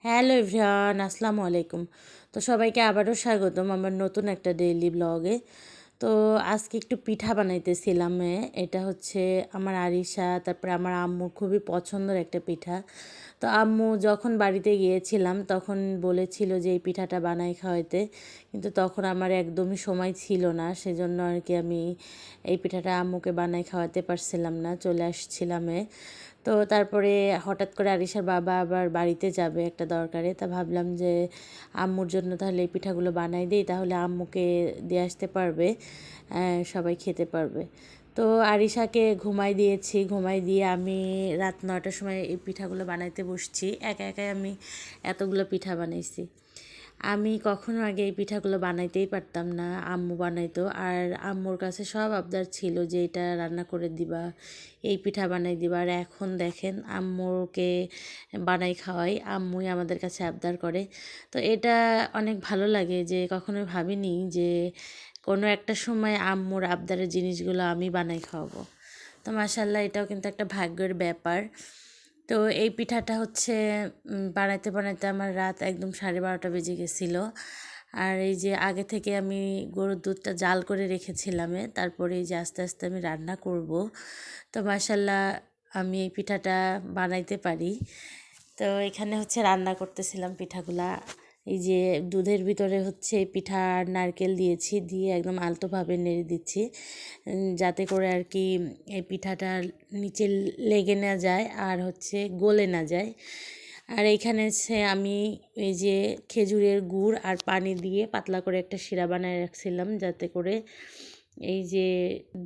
Hello everyone, আসসালামু আলাইকুম। তো সবাইকে আবারও স্বাগতম আমার নতুন একটা ডেইলি ব্লগে। তো আজকে একটু পিঠা বানাইতেছিলাম। এটা হচ্ছে আমার আরিশা, তারপরে আমার আম্মুর খুবই পছন্দের একটা পিঠা। তো আম্মু যখন বাড়িতে গিয়েছিলাম তখন বলেছিল যে এই পিঠাটা বানাই খাওয়াইতে, কিন্তু তখন আমার একদমই সময় ছিল না, সেজন্য আর কি আমি এই পিঠাটা আম্মুকে বানাই খাওয়াতে পারছিলাম না, চলে আসছিলাম। তো তারপরে হঠাৎ করে আরিশার বাবা আবার বাড়িতে যাবে একটা দরকারে, তা ভাবলাম যে আম্মুর জন্য তাহলে এই পিঠাগুলো বানাই দিই, তাহলে আম্মুকে দিয়ে আসতে পারবে, সবাই খেতে পারবে। তো আরিশাকে ঘুমাই দিয়েছি, ঘুমাই দিয়ে আমি রাত 9টার সময় এই পিঠাগুলো বানাইতে বসছি। একা একাই আমি এতগুলো পিঠা বানাইছি। আমি কখনো আগে এই পিঠাগুলো বানাইতেই পারতাম না, আম্মু বানাইতো। আর আম্মুর কাছে সব আবদার ছিল যে এটা রান্না করে দিবা, এই পিঠা বানাই দিবা। আর এখন দেখেন আম্মুকে বানাই খাওয়াই, আম্মুই আমাদের কাছে আবদার করে। তো এটা অনেক ভালো লাগে যে কখনোই ভাবিনি যে কোনো একটা সময় আম্মুর আবদারের জিনিসগুলো আমি বানাই খাওয়াবো। তো মাশাল্লাহ, এটাও কিন্তু একটা ভাগ্যের ব্যাপার। তো এই পিঠাটা হচ্ছে বানাইতে বানাইতে আমার রাত একদম 12:30 বেজে গেছিলো। আর এই যে আগে থেকে আমি গরুর দুধটা জাল করে রেখেছিলাম, তারপরে এই যে আস্তে আস্তে আমি রান্না করব। তো মাশাল্লাহ, আমি এই পিঠাটা বানাইতে পারি। তো এখানে হচ্ছে রান্না করতেছিলাম পিঠাগুলা। এই যে দুধের ভিতরে হচ্ছে পিঠা আর নারকেল দিয়েছি, দিয়ে একদম আলতোভাবে নেড়ে দিচ্ছি, যাতে করে আর কি এই পিঠাটা নিচে লেগে না যায় আর হচ্ছে গলে না যায়। আর এইখানে হচ্ছে আমি এই যে খেজুরের গুড় আর পানি দিয়ে পাতলা করে একটা শিরা বানায় রাখছিলাম, যাতে করে এই যে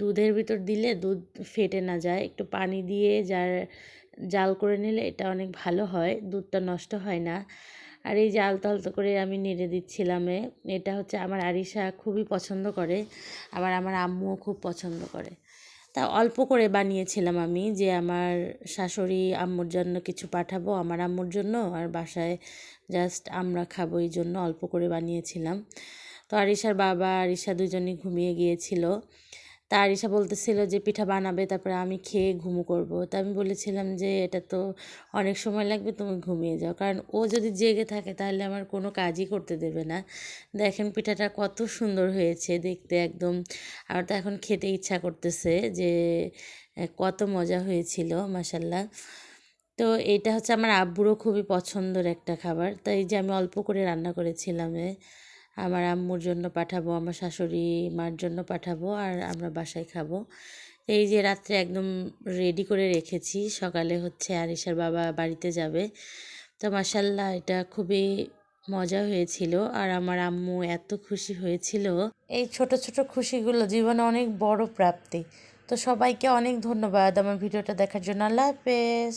দুধের ভিতর দিলে দুধ ফেটে না যায়। একটু পানি দিয়ে জাল করে নিলে এটা অনেক ভালো হয়, দুধটা নষ্ট হয় না। আর এই যে আলতো আলতো করে আমি নেড়ে দিচ্ছিলাম। এটা হচ্ছে আমার আরিশা খুবই পছন্দ করে, আবার আমার আম্মুও খুব পছন্দ করে। তা অল্প করে বানিয়েছিলাম আমি, যে আমার শাশুড়ি আম্মুর জন্য কিছু পাঠাবো, আমার আম্মুর জন্য, আর বাসায় জাস্ট আমরা খাবো, এই জন্য অল্প করে বানিয়েছিলাম। তো আরিশার বাবা আরিশা দুজনেই ঘুমিয়ে গিয়েছিল। তা আরিশা বলতেছিল যে পিঠা বানাবে, তারপরে আমি খেয়ে ঘুমু করব। তা আমি বলেছিলাম যে এটা তো অনেক সময় লাগবে, তুমি ঘুমিয়ে যাও, কারণ ও যদি জেগে থাকে তাহলে আমার কোনো কাজই করতে দেবে না। দেখেন পিঠাটা কত সুন্দর হয়েছে দেখতে একদম। আমার তো এখন খেতে ইচ্ছা করতেছে যে কত মজা হয়েছিল মাসাল্লাহ। তো এইটা হচ্ছে আমার আব্বুরও খুবই পছন্দের একটা খাবার, তাই যে আমি অল্প করে রান্না করেছিলাম। আমার আম্মুর জন্য পাঠাবো, আমার শাশুড়ি মার জন্য পাঠাবো, আর আমরা বাসায় খাবো। এই যে রাত্রে একদম রেডি করে রেখেছি, সকালে হচ্ছে আরিশার বাবা বাড়িতে যাবে। তো মাসাল্লাহ, এটা খুবই মজা হয়েছিল, আর আমার আম্মু এত খুশি হয়েছিল। এই ছোট ছোট খুশিগুলো জীবনে অনেক বড় প্রাপ্তি। তো সবাইকে অনেক ধন্যবাদ আমার ভিডিওটা দেখার জন্য। আল্লাহ হাফেজ।